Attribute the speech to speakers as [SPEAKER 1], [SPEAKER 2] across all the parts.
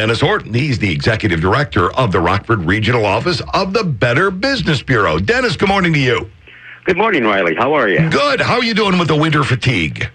[SPEAKER 1] Dennis Horton. He's the executive director of the Rockford Regional Office of the Better Business Bureau. Dennis, good morning to you.
[SPEAKER 2] Good morning, Riley. How are you?
[SPEAKER 1] Good. How are you doing with the winter fatigue?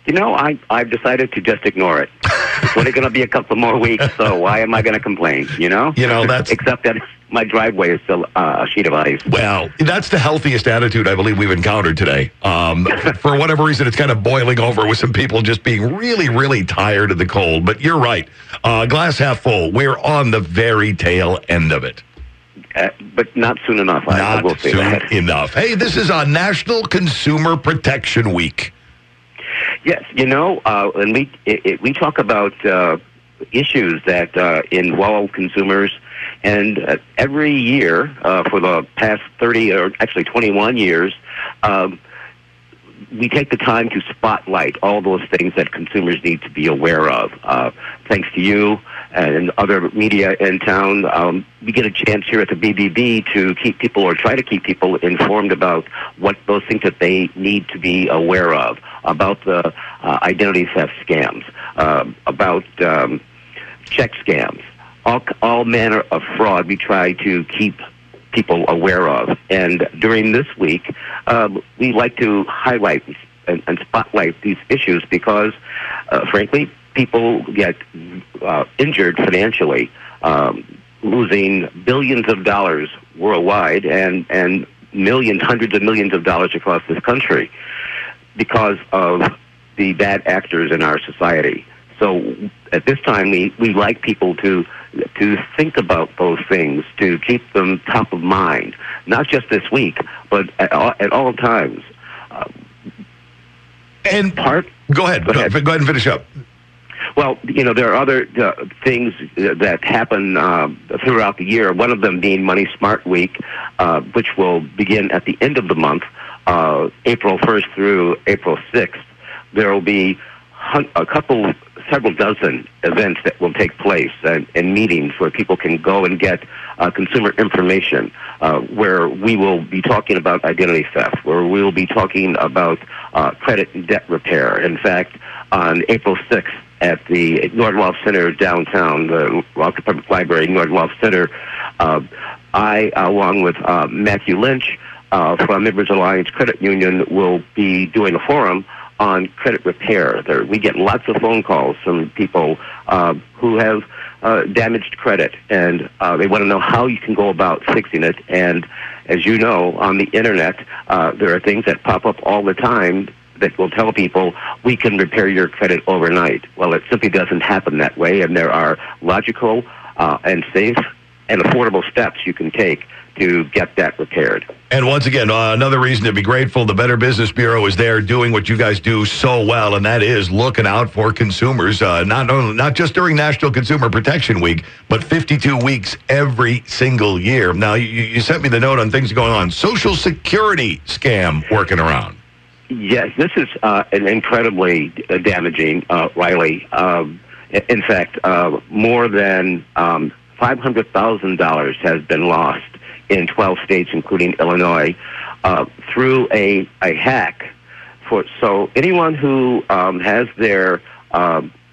[SPEAKER 2] You know, I've decided to just ignore it. It's only going to be a couple more weeks, so why am I going to complain, you know?
[SPEAKER 1] That's...
[SPEAKER 2] Except that my driveway is still a sheet of ice.
[SPEAKER 1] Well, that's the healthiest attitude I believe we've encountered today. For whatever reason, it's kind of boiling over with some people just being really, really tired of the cold. But you're right. Glass half full. We're on the very tail end of it.
[SPEAKER 2] But not soon enough. I will say that.
[SPEAKER 1] Not soon enough. Hey, this is on National Consumer Protection Week.
[SPEAKER 2] Yes, you know, and we talk about issues that involve consumers, and every year for the past 30 or actually 21 years, we take the time to spotlight all those things that consumers need to be aware of. Thanks to you and other media in town, we get a chance here at the BBB to keep people, or try to keep people, informed about what those things that they need to be aware of, about the identity theft scams, about check scams, all manner of fraud we try to keep people aware of. And during this week, we like to highlight and spotlight these issues because, frankly, people get injured financially, losing billions of dollars worldwide and millions, hundreds of millions of dollars across this country because of the bad actors in our society. So at this time, we like people to think about those things, to keep them top of mind, not just this week, but at all times.
[SPEAKER 1] Go ahead and finish up.
[SPEAKER 2] Well, you know, there are other things that happen throughout the year, one of them being Money Smart Week, which will begin at the end of the month, April 1st through April 6th. There will be several dozen events that will take place and meetings where people can go and get consumer information, where we will be talking about identity theft, where we will be talking about credit and debt repair. In fact, on April 6th at the Nordloff Center downtown, the Rockford Public Library Nordloff Center, I, along with Matthew Lynch from Members Alliance Credit Union, will be doing a forum on credit repair. We get lots of phone calls from people who have damaged credit, and they want to know how you can go about fixing it. And as you know, on the internet, there are things that pop up all the time that will tell people, we can repair your credit overnight. Well, it simply doesn't happen that way, and there are logical and safe and affordable steps you can take to get that repaired.
[SPEAKER 1] And once again, another reason to be grateful, the Better Business Bureau is there doing what you guys do so well, and that is looking out for consumers, not just during National Consumer Protection Week, but 52 weeks every single year. Now, you sent me the note on things going on. Social Security scam working around.
[SPEAKER 2] Yes, this is an incredibly damaging, Riley. In fact, more than $500,000 has been lost in 12 states, including Illinois, through a hack. So anyone who has their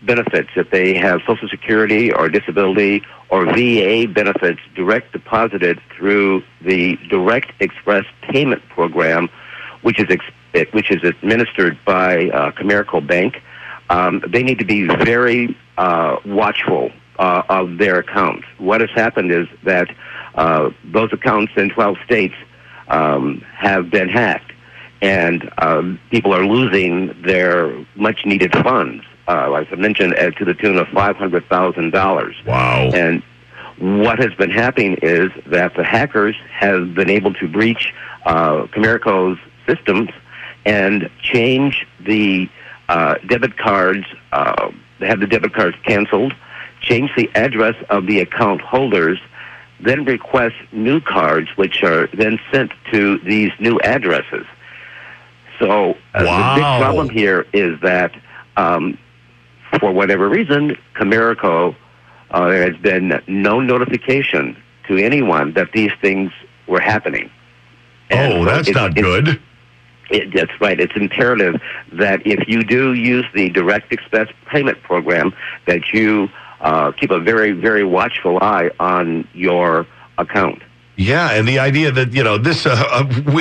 [SPEAKER 2] benefits, if they have Social Security or disability or VA benefits direct deposited through the Direct Express Payment Program, which is administered by Comerica Bank, they need to be very watchful of their accounts. What has happened is that those accounts in 12 states have been hacked, and people are losing their much-needed funds, as I mentioned, to the tune of $500,000.
[SPEAKER 1] Wow.
[SPEAKER 2] And what has been happening is that the hackers have been able to breach Comerica's systems and change the debit cards, have the debit cards canceled, change the address of the account holders, then request new cards, which are then sent to these new addresses. So the big problem here is that, for whatever reason, Comerica, there has been no notification to anyone that these things were happening.
[SPEAKER 1] And that's not good.
[SPEAKER 2] That's right. It's imperative that if you do use the Direct Express Payment Program, that you keep a very, very watchful eye on your account.
[SPEAKER 1] Yeah, and the idea that, this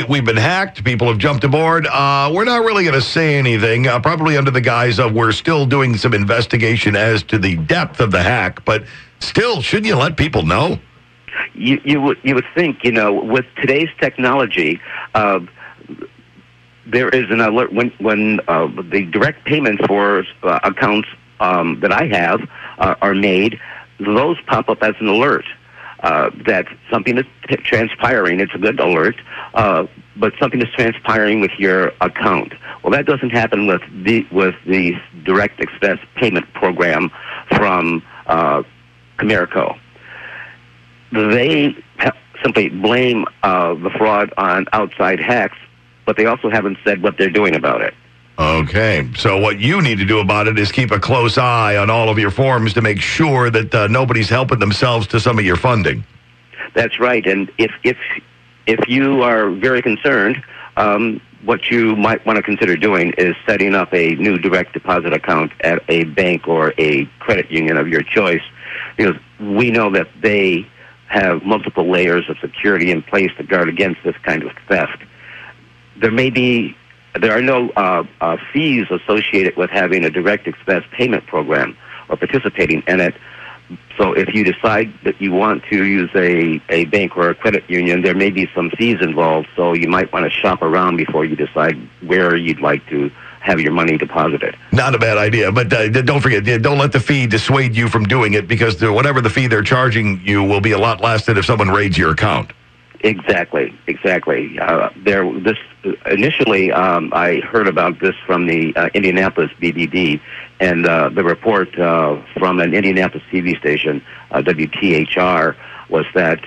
[SPEAKER 1] we've been hacked, people have jumped aboard, we're not really going to say anything, probably under the guise of we're still doing some investigation as to the depth of the hack, but still, shouldn't you let people know?
[SPEAKER 2] You would think, with today's technology, there is an alert when the direct payments for accounts that I have are made, those pop up as an alert. That something is transpiring. It's a good alert, but something is transpiring with your account. Well, that doesn't happen with the direct expense payment program from Comerico. They simply blame the fraud on outside hacks, but they also haven't said what they're doing about it.
[SPEAKER 1] Okay, so what you need to do about it is keep a close eye on all of your forms to make sure that nobody's helping themselves to some of your funding.
[SPEAKER 2] That's right, and if you are very concerned, what you might want to consider doing is setting up a new direct deposit account at a bank or a credit union of your choice, because we know that they have multiple layers of security in place to guard against this kind of theft. There are no fees associated with having a direct expense payment program or participating in it. So if you decide that you want to use a bank or a credit union, there may be some fees involved, so you might want to shop around before you decide where you'd like to have your money deposited.
[SPEAKER 1] Not a bad idea, but don't forget, don't let the fee dissuade you from doing it, because whatever the fee they're charging you will be a lot less than if someone raids your account.
[SPEAKER 2] Exactly. Initially, I heard about this from the Indianapolis BBB, and the report from an Indianapolis TV station, WTHR, was that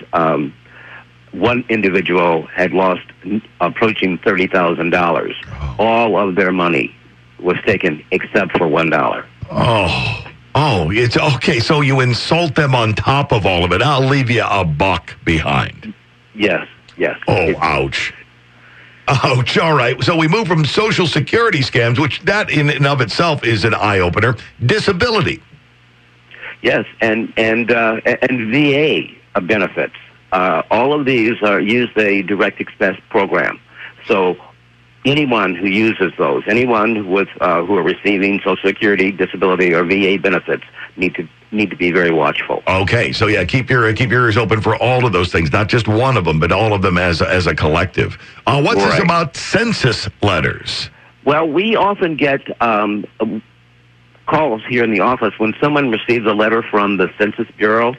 [SPEAKER 2] one individual had lost approaching $30,000. All of their money was taken except for $1.
[SPEAKER 1] Oh, it's okay. So you insult them on top of all of it. I'll leave you $1 behind.
[SPEAKER 2] Yes.
[SPEAKER 1] Oh, ouch. Ouch. All right. So we move from Social Security scams, which that in and of itself is an eye-opener. Disability.
[SPEAKER 2] Yes, and VA benefits. All of these use the direct expense program. So anyone who uses those, anyone who are receiving Social Security, disability, or VA benefits need to be very watchful.
[SPEAKER 1] Okay, so yeah, keep your ears open for all of those things, not just one of them, but all of them as a collective. What's this about census letters?
[SPEAKER 2] Well, we often get calls here in the office when someone receives a letter from the Census Bureau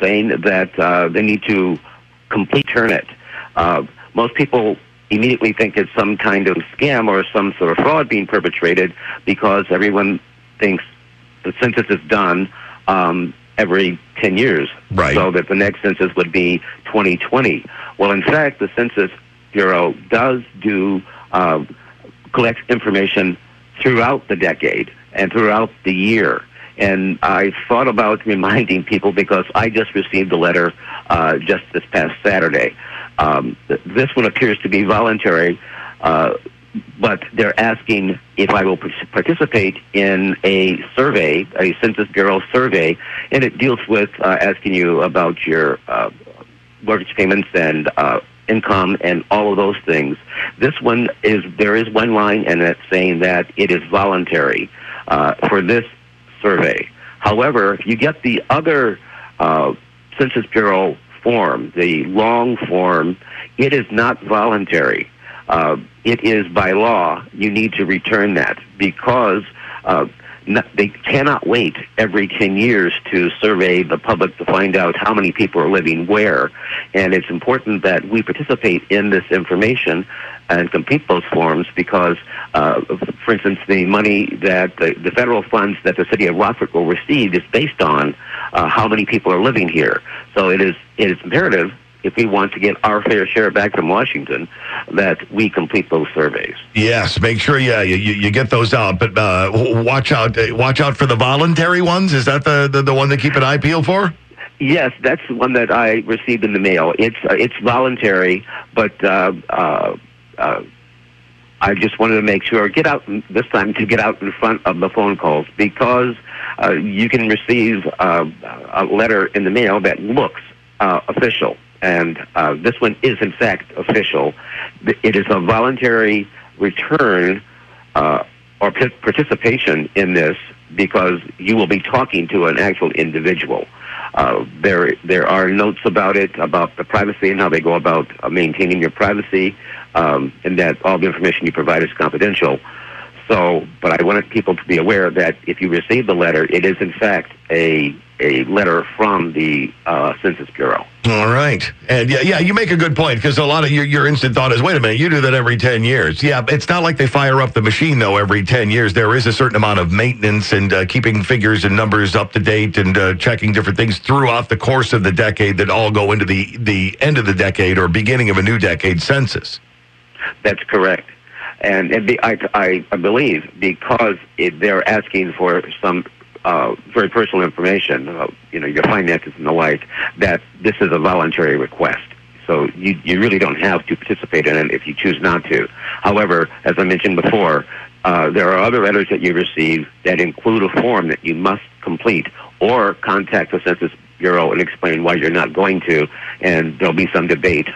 [SPEAKER 2] saying that they need to complete turn it. Most people immediately think it's some kind of scam or some sort of fraud being perpetrated, because everyone thinks the census is done every 10 years,
[SPEAKER 1] right?
[SPEAKER 2] So that the next census would be 2020. Well, in fact, the Census Bureau does collect information throughout the decade and throughout the year. And I thought about reminding people, because I just received a letter just this past Saturday. This one appears to be voluntary, but they're asking if I will participate in a survey, a Census Bureau survey, and it deals with asking you about your mortgage payments and income and all of those things. There is one line in it saying that it is voluntary for this survey. However, if you get the other Census Bureau form, the long form, it is not voluntary. It is by law. You need to return that, because they cannot wait every 10 years to survey the public to find out how many people are living where. And it's important that we participate in this information and complete those forms, because, for instance, the money that the federal funds that the city of Rockford will receive is based on how many people are living here. So it is imperative, if we want to get our fair share back from Washington, that we complete those surveys.
[SPEAKER 1] Yes, make sure you get those out, but watch out for the voluntary ones. Is that the one to keep an eye peeled for?
[SPEAKER 2] Yes, that's the one that I received in the mail. It's voluntary, but I just wanted to make sure, get out in front of the phone calls, because you can receive a letter in the mail that looks official. And this one is, in fact, official. It is a voluntary return or participation in this, because you will be talking to an actual individual. There are notes about it, about the privacy and how they go about maintaining your privacy, and that all the information you provide is confidential. So, but I wanted people to be aware that if you receive the letter, it is in fact a letter from the Census Bureau.
[SPEAKER 1] All right. And yeah, you make a good point, because a lot of your instant thought is, wait a minute, you do that every 10 years. Yeah, it's not like they fire up the machine, though, every 10 years. There is a certain amount of maintenance and keeping figures and numbers up to date and checking different things throughout the course of the decade that all go into the end of the decade or beginning of a new decade census. That's
[SPEAKER 2] correct. And I believe because they're asking for some very personal information, your finances and the like, that this is a voluntary request. So you really don't have to participate in it if you choose not to. However, as I mentioned before, there are other letters that you receive that include a form that you must complete, or contact the Census Bureau and explain why you're not going to, and there'll be some debate.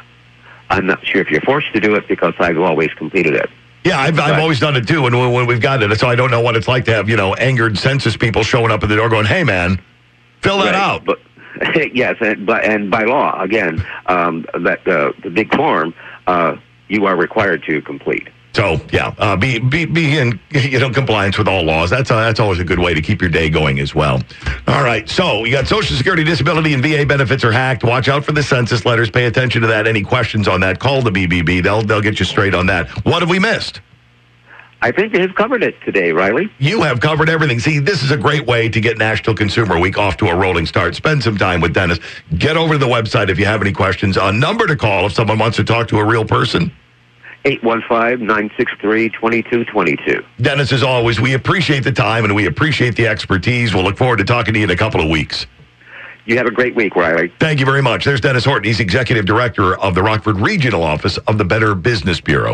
[SPEAKER 2] I'm not sure if you're forced to do it, because I've always completed it.
[SPEAKER 1] Yeah, I've always done it too when we've gotten it, so I don't know what it's like to have, angered census people showing up at the door going, hey, man, fill that out.
[SPEAKER 2] But, yes, and by law, again, that the big form, you are required to complete.
[SPEAKER 1] So, yeah, be in compliance with all laws. That's always a good way to keep your day going as well. All right, so you got Social Security, disability, and VA benefits are hacked. Watch out for the census letters. Pay attention to that. Any questions on that, call the BBB. They'll get you straight on that. What have we missed?
[SPEAKER 2] I think they have covered it today, Riley.
[SPEAKER 1] You have covered everything. See, this is a great way to get National Consumer Week off to a rolling start. Spend some time with Dennis. Get over to the website if you have any questions. A number to call if someone wants to talk to a real person.
[SPEAKER 2] 815-963-2222.
[SPEAKER 1] Dennis, as always, we appreciate the time and we appreciate the expertise. We'll look forward to talking to you in a couple of weeks.
[SPEAKER 2] You have a great week, Riley.
[SPEAKER 1] Thank you very much. There's Dennis Horton. He's Executive Director of the Rockford Regional Office of the Better Business Bureau.